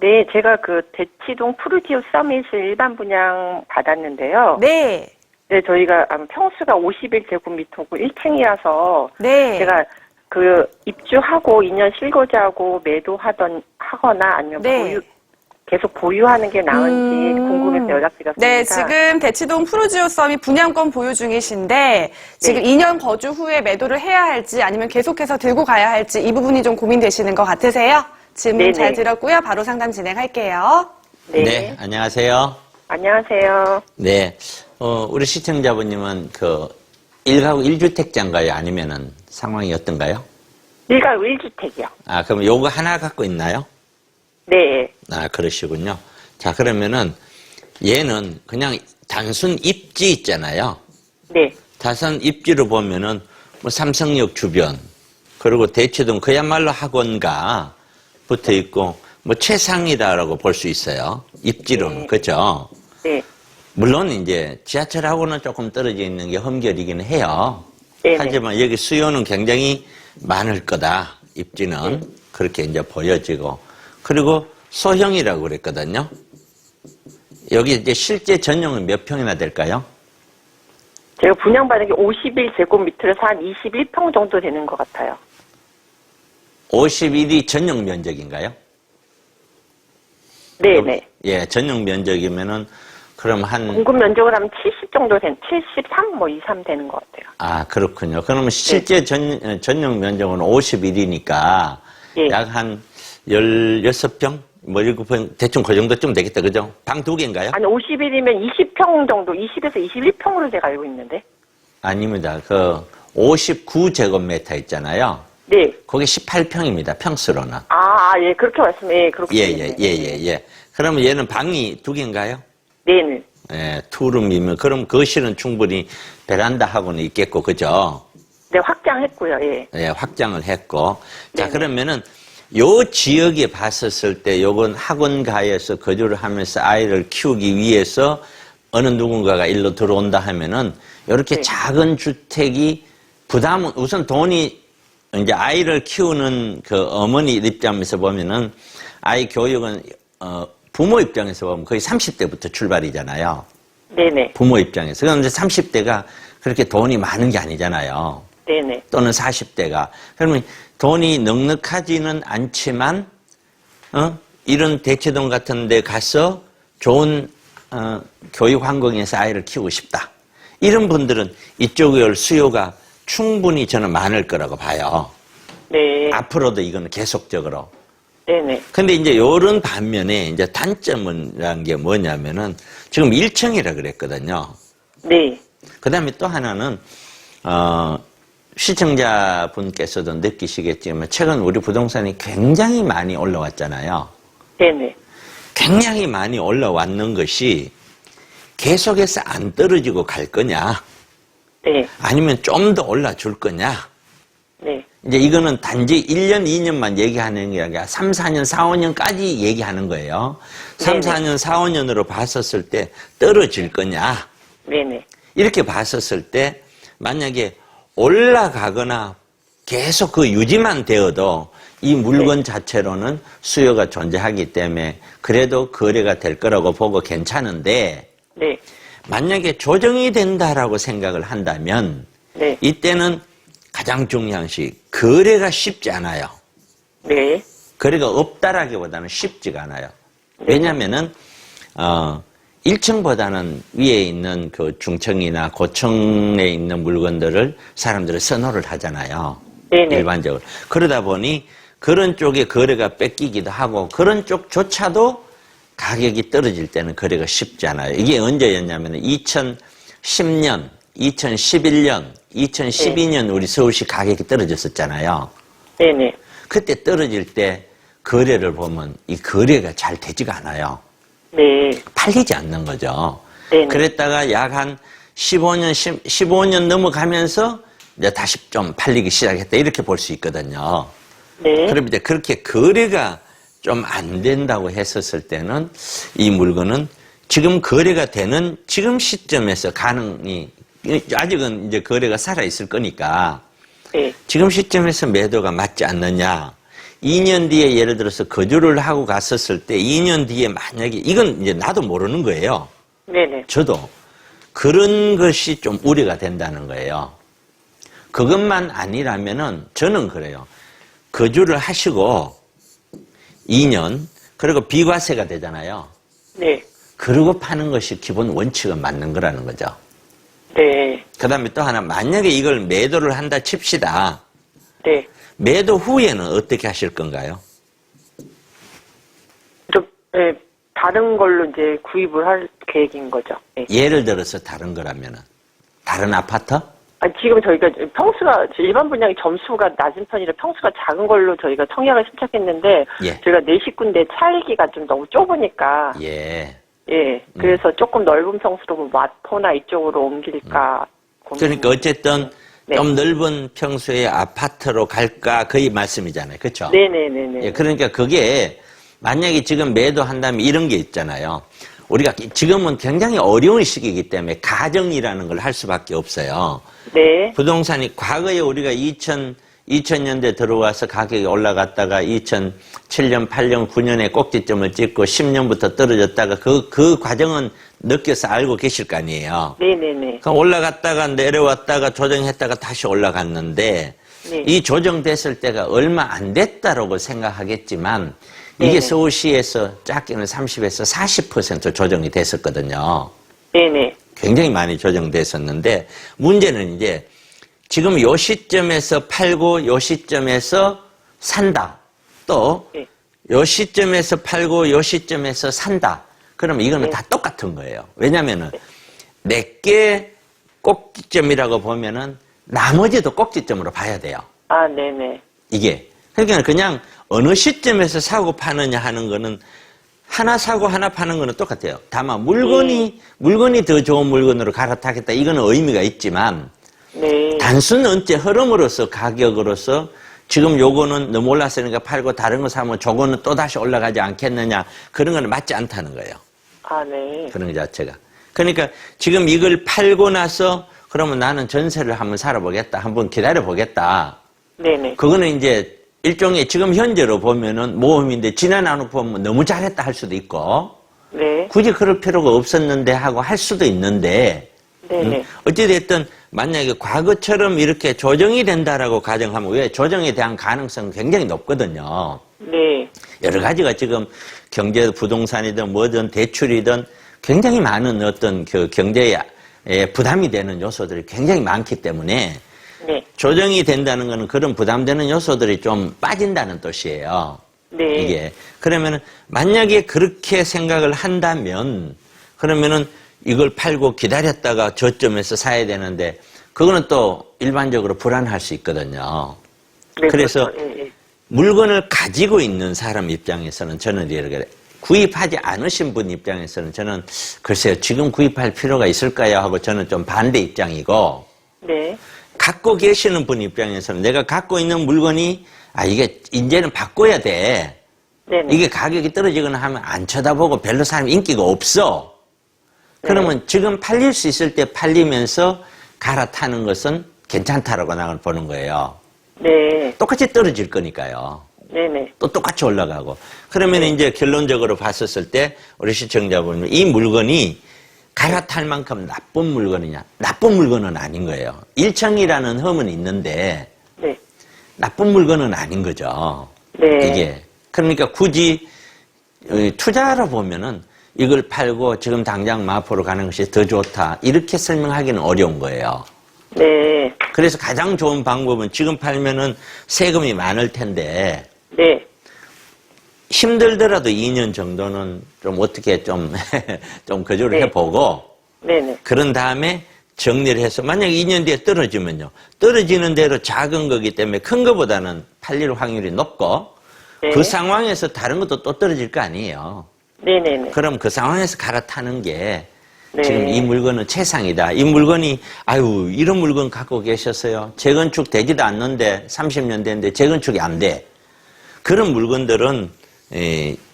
네, 제가 그 대치동 푸르지오 서밋을 일반 분양 받았는데요. 네. 네, 저희가 평수가 51제곱미터고 1층이라서 네. 제가 그 입주하고 2년 실거주하고 하거나 아니면 네. 계속 보유하는 게 나은지 궁금해서 연락드렸습니다. 네, 지금 대치동 푸르지오 서밋 분양권 보유 중이신데 지금 2년 거주 후에 매도를 해야 할지 아니면 계속해서 들고 가야 할지 이 부분이 좀 고민되시는 것 같으세요? 질문 네네. 잘 들었고요. 바로 상담 진행할게요. 네. 안녕하세요. 안녕하세요. 네, 우리 시청자분님은 그 1가구 1주택자인가요? 아니면은 상황이 어떤가요? 1가구 1주택이요. 아, 그럼 요거 하나 갖고 있나요? 네. 아, 그러시군요. 자, 그러면은 얘는 그냥 단순 입지 있잖아요. 네. 단순 입지로 보면은 뭐 삼성역 주변, 그리고 대치동 그야말로 학원가 붙어 있고 뭐 최상이다라고 볼 수 있어요. 입지로는. 네. 그죠? 네. 물론 이제 지하철하고는 조금 떨어져 있는 게 험결이긴 해요. 네네. 하지만 여기 수요는 굉장히 많을 거다. 입지는. 그렇게 이제 보여지고. 그리고 소형이라고 그랬거든요. 여기 이제 실제 전용은 몇 평이나 될까요? 제가 분양받은 게 51제곱미터에서 한 21평 정도 되는 것 같아요. 51이 전용 면적인가요? 네네. 예, 전용 면적이면은 그럼 공급 면적을 하면 70 정도 73, 23 되는 것 같아요. 아, 그렇군요. 그러면 실제 전용 면적은 51이니까 예. 약 한 16평? 뭐 7평? 대충 그 정도쯤 되겠다. 그죠? 방 2개인가요? 아니, 51이면 20평 정도, 20에서 21평으로 제가 알고 있는데. 아닙니다. 그 59제곱미터 있잖아요. 네. 거기 18평입니다. 평수로는. 예, 그렇게 말씀해. 그렇게. 예. 그러면 얘는 방이 2개인가요? 네네. 예, 투룸이면 그럼 거실은 충분히 베란다하고는 있겠고, 그죠? 네, 확장했고요, 예. 예, 확장을 했고. 자, 네네. 그러면은 요 지역에 봤었을 때 요건 학원가에서 거주를 하면서 아이를 키우기 위해서 어느 누군가가 일로 들어온다 하면은 요렇게 네. 작은 주택이 부담은 우선 돈이 이제 아이를 키우는 그 어머니 입장에서 보면은 아이 교육은 부모 입장에서 보면 거의 30대부터 출발이잖아요. 네네. 부모 입장에서. 그런데 30대가 그렇게 돈이 많은 게 아니잖아요. 네네. 또는 40대가. 그러면 돈이 넉넉하지는 않지만, 이런 대치동 같은 데 가서 좋은, 교육 환경에서 아이를 키우고 싶다. 이런 분들은 이쪽의 수요가 충분히 저는 많을 거라고 봐요. 네. 앞으로도 이거는 계속적으로. 네네. 근데 이제 요런 반면에 이제 단점이라는 게 뭐냐면은 지금 1층이라 그랬거든요. 네. 그 다음에 또 하나는, 시청자분께서도 느끼시겠지만 최근 우리 부동산이 굉장히 많이 올라왔잖아요. 네네. 굉장히 많이 올라왔는 것이 계속해서 안 떨어지고 갈 거냐, 네. 아니면 좀 더 올라줄 거냐. 네. 이제 이거는 단지 1년, 2년만 얘기하는 게 아니라 3, 4년, 4, 5년까지 얘기하는 거예요. 3, 네네. 4년, 4, 5년으로 봤었을 때 떨어질 거냐. 네네. 이렇게 봤었을 때 만약에 올라가거나 계속 그 유지만 되어도 이 물건 자체로는 수요가 존재하기 때문에 그래도 거래가 될 거라고 보고 괜찮은데 네. 만약에 조정이 된다라고 생각을 한다면 네. 이때는 가장 중요한 것이 거래가 쉽지 않아요. 네. 거래가 없다라기보다는 쉽지가 않아요. 왜냐면은 1층보다는 위에 있는 그 중층이나 고층에 있는 물건들을 사람들이 선호를 하잖아요. 네네. 일반적으로. 그러다 보니 그런 쪽에 거래가 뺏기기도 하고 그런 쪽조차도 가격이 떨어질 때는 거래가 쉽지 않아요. 이게 언제였냐면 2010년, 2011년, 2012년 우리 서울시 가격이 떨어졌었잖아요. 네네. 그때 떨어질 때 거래를 보면 이 거래가 잘 되지가 않아요. 네. 팔리지 않는 거죠. 네네. 그랬다가 약 한 15년 넘어가면서 이제 다시 좀 팔리기 시작했다. 이렇게 볼 수 있거든요. 네. 그럼 이제 그렇게 거래가 좀 안 된다고 했었을 때는 이 물건은 지금 거래가 되는 지금 시점에서 가능이 아직은 이제 거래가 살아 있을 거니까 네. 지금 시점에서 매도가 맞지 않느냐. 2년 뒤에 예를 들어서 거주를 하고 갔었을 때 2년 뒤에 만약에 이건 이제 나도 모르는 거예요. 네네. 저도 그런 것이 좀 우려가 된다는 거예요. 그것만 아니라면은 저는 그래요. 거주를 하시고 2년 그리고 비과세가 되잖아요. 네. 그러고 파는 것이 기본 원칙은 맞는 거라는 거죠. 네. 그다음에 또 하나 만약에 이걸 매도를 한다 칩시다. 네. 매도 후에는 어떻게 하실 건가요? 네. 다른 걸로 이제 구입을 할 계획인 거죠. 네. 예를 들어서 다른 거라면은 다른 아파트? 지금 저희가 평수가 일반 분양이 점수가 낮은 편이라 평수가 작은 걸로 저희가 청약을 신청했는데 예. 저희가 4식구인데 차이기가 좀 너무 좁으니까 예. 예 그래서 조금 넓은 평수로 뭐 마포나 이쪽으로 옮길까 고민. 그러니까 어쨌든 네. 좀 넓은 평수의 아파트로 갈까 거의 말씀이잖아요. 그렇죠? 네네네네. 예, 그러니까 그게 만약에 지금 매도한다면 이런 게 있잖아요. 우리가 지금은 굉장히 어려운 시기이기 때문에 가정이라는 걸 할 수밖에 없어요. 네. 부동산이 과거에 우리가 2000년대 들어와서 가격이 올라갔다가 2007년, 8년, 9년에 꼭지점을 찍고 10년부터 떨어졌다가 그 과정은 느껴서 알고 계실 거 아니에요. 네네네. 그럼 올라갔다가 내려왔다가 조정했다가 다시 올라갔는데 네. 이 조정됐을 때가 얼마 안 됐다라고 생각하겠지만 이게 네네. 서울시에서 작게는 30에서 40% 조정이 됐었거든요. 네네. 굉장히 많이 조정됐었는데 문제는 이제 지금 요 시점에서 팔고 요 시점에서 산다. 또 요 네. 시점에서 팔고 요 시점에서 산다. 그러면 이거는 네. 다 똑같은 거예요. 왜냐면은 몇 개 꼭지점이라고 보면은 나머지도 꼭지점으로 봐야 돼요. 아 네네. 이게. 그러니까 그냥 어느 시점에서 사고 파느냐 하는 거는 하나 사고 하나 파는 거는 똑같아요. 다만 물건이 더 좋은 물건으로 갈아타겠다. 이거는 의미가 있지만 네. 단순 언제 흐름으로서 가격으로서 지금 요거는 너무 올랐으니까 팔고 다른 거 사면 저거는 또 다시 올라가지 않겠느냐. 그런 거는 맞지 않다는 거예요. 아 네. 그런 거 자체가. 그러니까 지금 이걸 팔고 나서 그러면 나는 전세를 한번 살아보겠다. 한번 기다려보겠다. 네네. 그거는 이제 일종의 지금 현재로 보면은 모험인데 지난 안으로 보면 너무 잘했다 할 수도 있고 네. 굳이 그럴 필요가 없었는데 하고 할 수도 있는데 네네. 어찌됐든 만약에 과거처럼 이렇게 조정이 된다라고 가정하면 왜 조정에 대한 가능성은 굉장히 높거든요. 네. 여러 가지가 지금 경제 부동산이든 뭐든 대출이든 굉장히 많은 어떤 그 경제에 부담이 되는 요소들이 굉장히 많기 때문에 네. 조정이 된다는 것은 그런 부담되는 요소들이 좀 빠진다는 뜻이에요. 네. 이게. 그러면은 만약에 그렇게 생각을 한다면 그러면은 이걸 팔고 기다렸다가 저점에서 사야 되는데 그거는 또 일반적으로 불안할 수 있거든요. 네, 그래서 그렇죠. 예, 예. 물건을 가지고 있는 사람 입장에서는 저는 이렇게 구입하지 않으신 분 입장에서는 저는 글쎄요 지금 구입할 필요가 있을까요 하고 저는 좀 반대 입장이고 네. 갖고 계시는 분 입장에서는 내가 갖고 있는 물건이 이게 이제는 바꿔야 돼. 네네. 이게 가격이 떨어지거나 하면 안 쳐다보고 별로 사람 인기가 없어. 그러면 지금 팔릴 수 있을 때 팔리면서 갈아타는 것은 괜찮다라고 나를 보는 거예요. 네. 똑같이 떨어질 거니까요. 네네. 또 똑같이 올라가고. 그러면 이제 결론적으로 봤었을 때 우리 시청자분은 이 물건이 갈아탈 만큼 나쁜 물건이냐? 나쁜 물건은 아닌 거예요. 일청이라는 흠은 있는데 네. 나쁜 물건은 아닌 거죠. 네. 이게. 그러니까 굳이 투자로 보면은 이걸 팔고 지금 당장 마포로 가는 것이 더 좋다. 이렇게 설명하기는 어려운 거예요. 네. 그래서 가장 좋은 방법은 지금 팔면은 세금이 많을 텐데 네. 힘들더라도 2년 정도는 좀 어떻게 좀 거주를 네. 해보고 네네. 그런 다음에 정리를 해서 만약에 2년 뒤에 떨어지면요. 떨어지는 대로 작은 거기 때문에 큰 거보다는 팔릴 확률이 높고 네. 그 상황에서 다른 것도 또 떨어질 거 아니에요. 네네네. 그럼 그 상황에서 갈아타는 게 네. 지금 이 물건은 최상이다. 이 물건이 이런 물건 갖고 계셨어요. 재건축 되지도 않는데 30년 됐는데 재건축이 안 돼. 그런 물건들은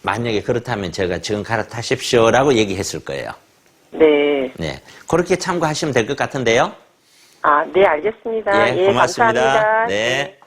만약에 그렇다면 제가 지금 갈아타십시오라고 얘기했을 거예요. 네. 네, 그렇게 참고하시면 될 것 같은데요. 네, 알겠습니다. 예, 고맙습니다. 감사합니다. 네.